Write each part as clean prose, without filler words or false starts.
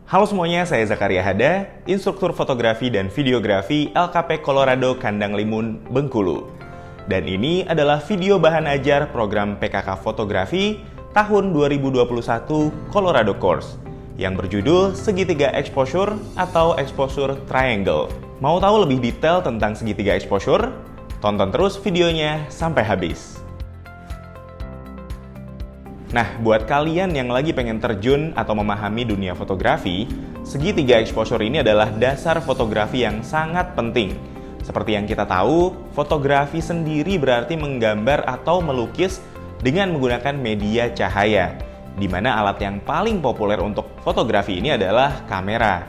Halo semuanya, saya Zakaria Hada, instruktur fotografi dan videografi LKP Colorado Kandang Limun, Bengkulu. Dan ini adalah video bahan ajar program PKK Fotografi tahun 2021 Colorado Course yang berjudul Segitiga Exposure atau Exposure Triangle. Mau tahu lebih detail tentang segitiga exposure? Tonton terus videonya sampai habis. Nah, buat kalian yang lagi pengen terjun atau memahami dunia fotografi, segitiga exposure ini adalah dasar fotografi yang sangat penting. Seperti yang kita tahu, fotografi sendiri berarti menggambar atau melukis dengan menggunakan media cahaya, di mana alat yang paling populer untuk fotografi ini adalah kamera.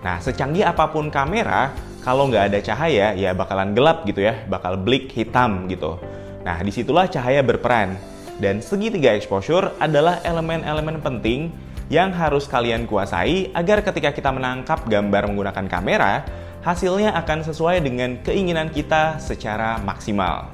Nah, secanggih apapun kamera, kalau nggak ada cahaya, ya bakalan gelap gitu ya, bakal blik hitam gitu. Nah, disitulah cahaya berperan. Dan segitiga exposure adalah elemen-elemen penting yang harus kalian kuasai agar ketika kita menangkap gambar menggunakan kamera, hasilnya akan sesuai dengan keinginan kita secara maksimal.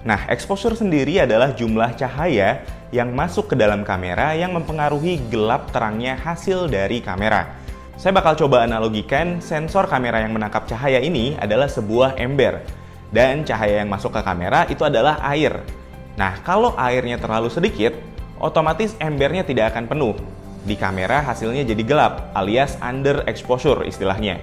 Nah, exposure sendiri adalah jumlah cahaya yang masuk ke dalam kamera yang mempengaruhi gelap terangnya hasil dari kamera. Saya bakal coba analogikan sensor kamera yang menangkap cahaya ini adalah sebuah ember. Dan cahaya yang masuk ke kamera itu adalah air. Nah, kalau airnya terlalu sedikit, otomatis embernya tidak akan penuh. Di kamera hasilnya jadi gelap, alias under exposure istilahnya.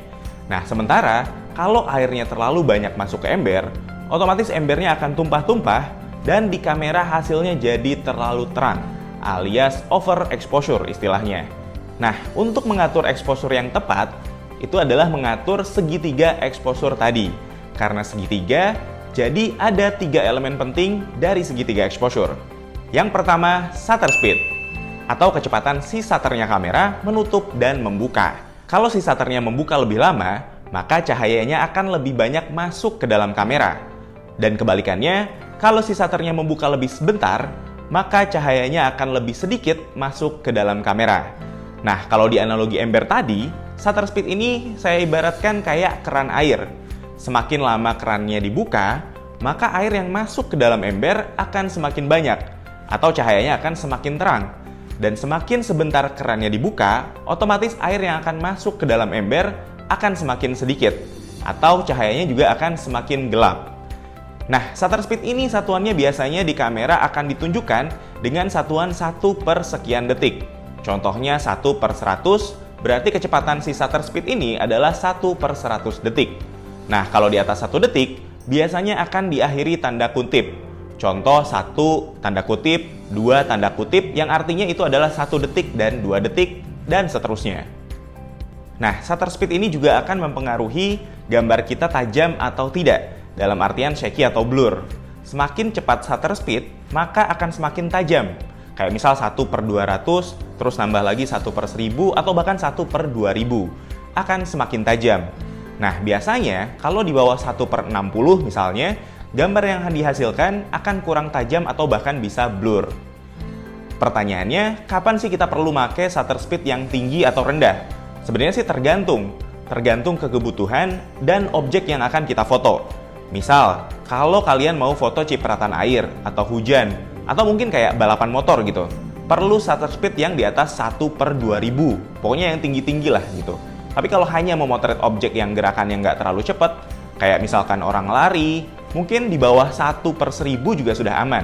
Nah, sementara kalau airnya terlalu banyak masuk ke ember, otomatis embernya akan tumpah-tumpah dan di kamera hasilnya jadi terlalu terang, alias over exposure istilahnya. Nah, untuk mengatur exposure yang tepat, itu adalah mengatur segitiga exposure tadi. Karena segitiga, jadi ada 3 elemen penting dari segitiga exposure. Yang pertama, shutter speed, atau kecepatan si shutternya kamera menutup dan membuka. Kalau si shutternya membuka lebih lama, maka cahayanya akan lebih banyak masuk ke dalam kamera. Dan kebalikannya, kalau si shutternya membuka lebih sebentar, maka cahayanya akan lebih sedikit masuk ke dalam kamera. Nah, kalau di analogi ember tadi, shutter speed ini saya ibaratkan kayak keran air. Semakin lama kerannya dibuka, maka air yang masuk ke dalam ember akan semakin banyak, atau cahayanya akan semakin terang. Dan semakin sebentar kerannya dibuka, otomatis air yang akan masuk ke dalam ember akan semakin sedikit, atau cahayanya juga akan semakin gelap. Nah, shutter speed ini satuannya biasanya di kamera akan ditunjukkan dengan satuan 1 per sekian detik. Contohnya 1 per 100, berarti kecepatan si shutter speed ini adalah 1 per 100 detik. Nah, kalau di atas 1 detik, biasanya akan diakhiri tanda kutip. Contoh 1 tanda kutip, 2 tanda kutip, yang artinya itu adalah 1 detik dan 2 detik, dan seterusnya. Nah, shutter speed ini juga akan mempengaruhi gambar kita tajam atau tidak, dalam artian shaky atau blur. Semakin cepat shutter speed, maka akan semakin tajam. Kayak misal 1 per 200, terus nambah lagi 1 per 1000, atau bahkan 1 per 2000. Akan semakin tajam. Nah, biasanya kalau di bawah 1 per 60 misalnya, gambar yang dihasilkan akan kurang tajam atau bahkan bisa blur. Pertanyaannya, kapan sih kita perlu pakai shutter speed yang tinggi atau rendah? Sebenarnya sih tergantung ke kebutuhan dan objek yang akan kita foto. Misal, kalau kalian mau foto cipratan air atau hujan, atau mungkin kayak balapan motor gitu, perlu shutter speed yang di atas 1 per 2000. Pokoknya yang tinggi-tinggi lah gitu. Tapi kalau hanya memotret objek yang gerakannya nggak terlalu cepat, kayak misalkan orang lari, mungkin di bawah 1 per 1000 juga sudah aman.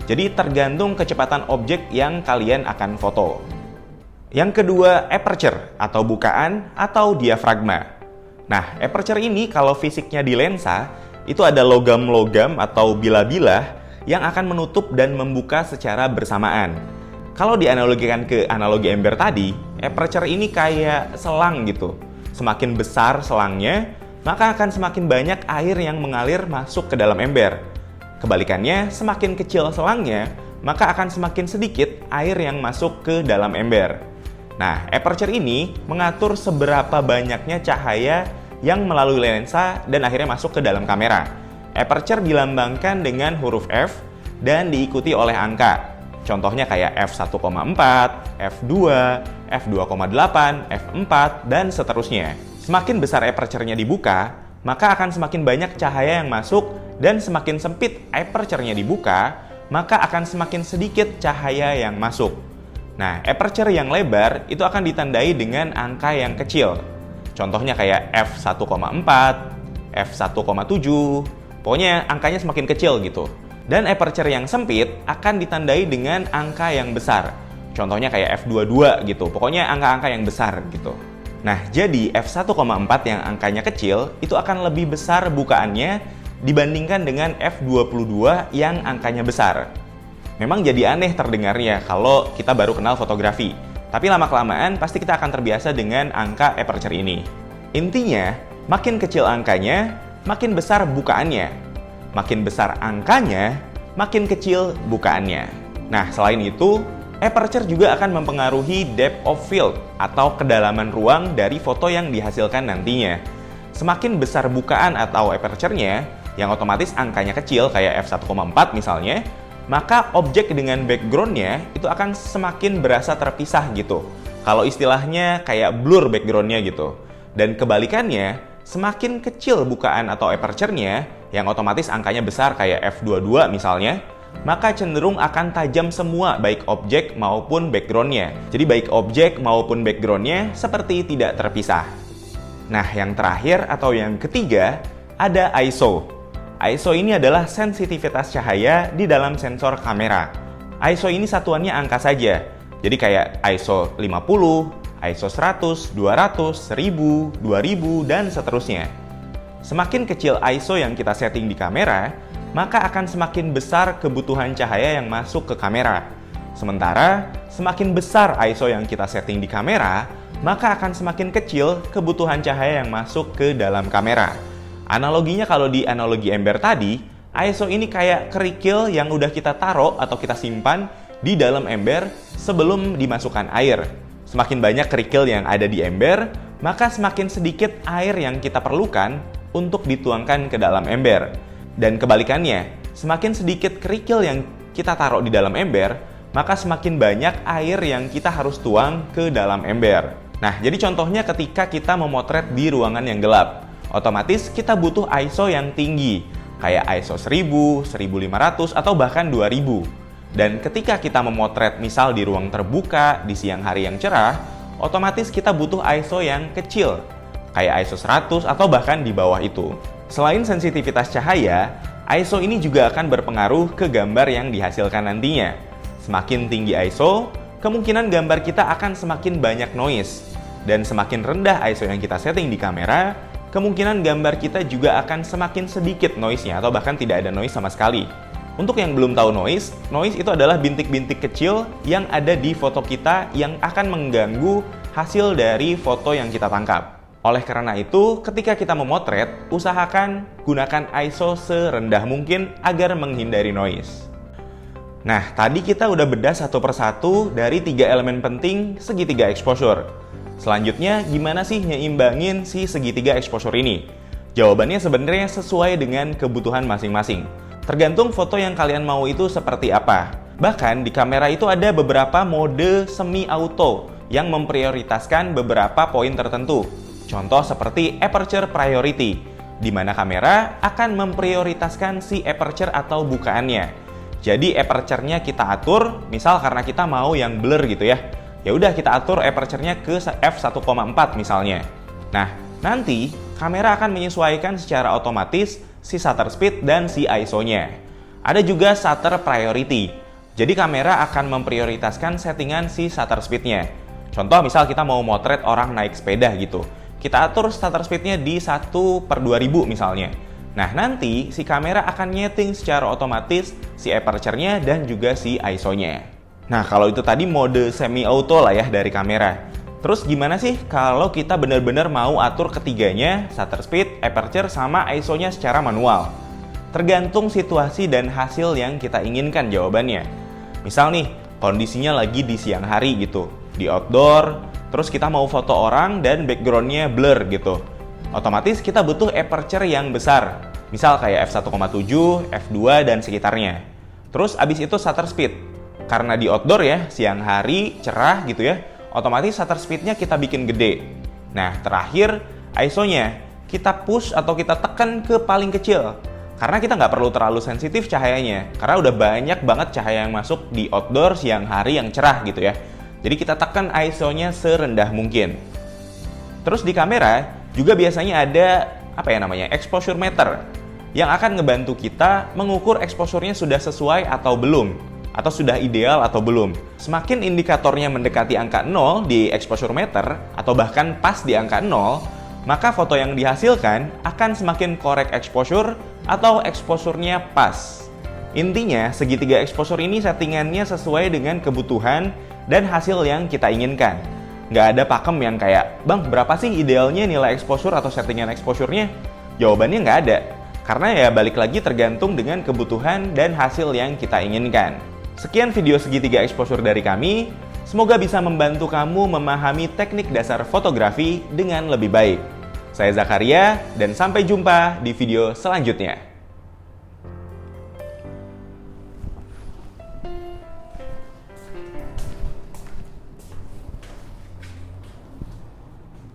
Jadi tergantung kecepatan objek yang kalian akan foto. Yang kedua, aperture atau bukaan atau diafragma. Nah, aperture ini kalau fisiknya di lensa, itu ada logam-logam atau bilah-bilah yang akan menutup dan membuka secara bersamaan. Kalau dianalogikan ke analogi ember tadi, aperture ini kayak selang gitu. Semakin besar selangnya, maka akan semakin banyak air yang mengalir masuk ke dalam ember. Kebalikannya, semakin kecil selangnya, maka akan semakin sedikit air yang masuk ke dalam ember. Nah, aperture ini mengatur seberapa banyaknya cahaya yang melalui lensa dan akhirnya masuk ke dalam kamera. Aperture dilambangkan dengan huruf F dan diikuti oleh angka. Contohnya kayak f1,4, f2, f2,8, f4, dan seterusnya. Semakin besar aperture-nya dibuka, maka akan semakin banyak cahaya yang masuk, dan semakin sempit aperture-nya dibuka, maka akan semakin sedikit cahaya yang masuk. Nah, aperture yang lebar itu akan ditandai dengan angka yang kecil. Contohnya kayak f1,4, f1,7, pokoknya angkanya semakin kecil gitu. Dan aperture yang sempit akan ditandai dengan angka yang besar. Contohnya kayak f22 gitu, pokoknya angka-angka yang besar gitu. Nah, jadi f1,4 yang angkanya kecil itu akan lebih besar bukaannya dibandingkan dengan f22 yang angkanya besar. Memang jadi aneh terdengarnya kalau kita baru kenal fotografi. Tapi lama-kelamaan pasti kita akan terbiasa dengan angka aperture ini. Intinya, makin kecil angkanya, makin besar bukaannya. Makin besar angkanya, makin kecil bukaannya. Nah, selain itu, aperture juga akan mempengaruhi depth of field atau kedalaman ruang dari foto yang dihasilkan nantinya. Semakin besar bukaan atau aperture-nya, yang otomatis angkanya kecil kayak f1,4 misalnya, maka objek dengan background-nya itu akan semakin berasa terpisah gitu. Kalau istilahnya kayak blur background-nya gitu. Dan kebalikannya, semakin kecil bukaan atau aperture-nya, yang otomatis angkanya besar kayak f22 misalnya, maka cenderung akan tajam semua baik objek maupun background-nya. Jadi baik objek maupun background-nya seperti tidak terpisah. Nah, yang terakhir atau yang ketiga, ada ISO. ISO ini adalah sensitivitas cahaya di dalam sensor kamera. ISO ini satuannya angka saja. Jadi kayak ISO 50, ISO 100, 200, 1000, 2000, dan seterusnya. Semakin kecil ISO yang kita setting di kamera, maka akan semakin besar kebutuhan cahaya yang masuk ke kamera. Sementara, semakin besar ISO yang kita setting di kamera, maka akan semakin kecil kebutuhan cahaya yang masuk ke dalam kamera. Analoginya kalau di analogi ember tadi, ISO ini kayak kerikil yang udah kita taruh atau kita simpan di dalam ember sebelum dimasukkan air. Semakin banyak kerikil yang ada di ember, maka semakin sedikit air yang kita perlukan untuk dituangkan ke dalam ember. Dan kebalikannya, semakin sedikit kerikil yang kita taruh di dalam ember, maka semakin banyak air yang kita harus tuang ke dalam ember. Nah, jadi contohnya ketika kita memotret di ruangan yang gelap, otomatis kita butuh ISO yang tinggi, kayak ISO 1000, 1500, atau bahkan 2000. Dan ketika kita memotret misal di ruang terbuka, di siang hari yang cerah, otomatis kita butuh ISO yang kecil, kayak ISO 100 atau bahkan di bawah itu. Selain sensitivitas cahaya, ISO ini juga akan berpengaruh ke gambar yang dihasilkan nantinya. Semakin tinggi ISO, kemungkinan gambar kita akan semakin banyak noise. Dan semakin rendah ISO yang kita setting di kamera, kemungkinan gambar kita juga akan semakin sedikit noise-nya atau bahkan tidak ada noise sama sekali. Untuk yang belum tahu noise itu adalah bintik-bintik kecil yang ada di foto kita yang akan mengganggu hasil dari foto yang kita tangkap. Oleh karena itu, ketika kita memotret, usahakan gunakan ISO serendah mungkin agar menghindari noise. Nah, tadi kita udah bedah satu persatu dari 3 elemen penting segitiga exposure. Selanjutnya, gimana sih nyimbangin si segitiga exposure ini? Jawabannya sebenarnya sesuai dengan kebutuhan masing-masing. Tergantung foto yang kalian mau itu seperti apa. Bahkan di kamera itu ada beberapa mode semi-auto yang memprioritaskan beberapa poin tertentu. Contoh seperti aperture priority, di mana kamera akan memprioritaskan si aperture atau bukaannya. Jadi aperture-nya kita atur, misal karena kita mau yang blur gitu ya. Ya udah kita atur aperture-nya ke f1,4 misalnya. Nah, nanti kamera akan menyesuaikan secara otomatis si shutter speed dan si ISO-nya. Ada juga shutter priority. Jadi kamera akan memprioritaskan settingan si shutter speed-nya. Contoh misal kita mau motret orang naik sepeda gitu. Kita atur shutter speed-nya di 1/2000 misalnya. Nah, nanti si kamera akan nyeting secara otomatis si aperture-nya dan juga si ISO-nya. Nah, kalau itu tadi mode semi-auto lah ya dari kamera. Terus gimana sih kalau kita benar-benar mau atur ketiganya, shutter speed, aperture, sama ISO-nya secara manual? Tergantung situasi dan hasil yang kita inginkan jawabannya. Misal nih, kondisinya lagi di siang hari gitu, di outdoor, terus kita mau foto orang dan background-nya blur gitu. Otomatis kita butuh aperture yang besar, misal kayak f1,7, f2, dan sekitarnya. Terus abis itu shutter speed. Karena di outdoor ya, siang hari, cerah gitu ya, otomatis shutter speed-nya kita bikin gede. Nah, terakhir ISO-nya kita push atau kita tekan ke paling kecil. Karena kita nggak perlu terlalu sensitif cahayanya, karena udah banyak banget cahaya yang masuk di outdoor siang hari yang cerah gitu ya. Jadi kita tekan ISO-nya serendah mungkin. Terus di kamera juga biasanya ada exposure meter yang akan ngebantu kita mengukur exposure-nya sudah sesuai atau belum, atau sudah ideal atau belum. Semakin indikatornya mendekati angka 0 di exposure meter atau bahkan pas di angka 0, maka foto yang dihasilkan akan semakin correct exposure atau exposure-nya pas. Intinya, segitiga exposure ini settingannya sesuai dengan kebutuhan dan hasil yang kita inginkan. Nggak ada pakem yang kayak, "Bang, berapa sih idealnya nilai exposure atau settingan exposure-nya?" Jawabannya nggak ada. Karena ya balik lagi tergantung dengan kebutuhan dan hasil yang kita inginkan. Sekian video segitiga exposure dari kami. Semoga bisa membantu kamu memahami teknik dasar fotografi dengan lebih baik. Saya Zakaria, dan sampai jumpa di video selanjutnya.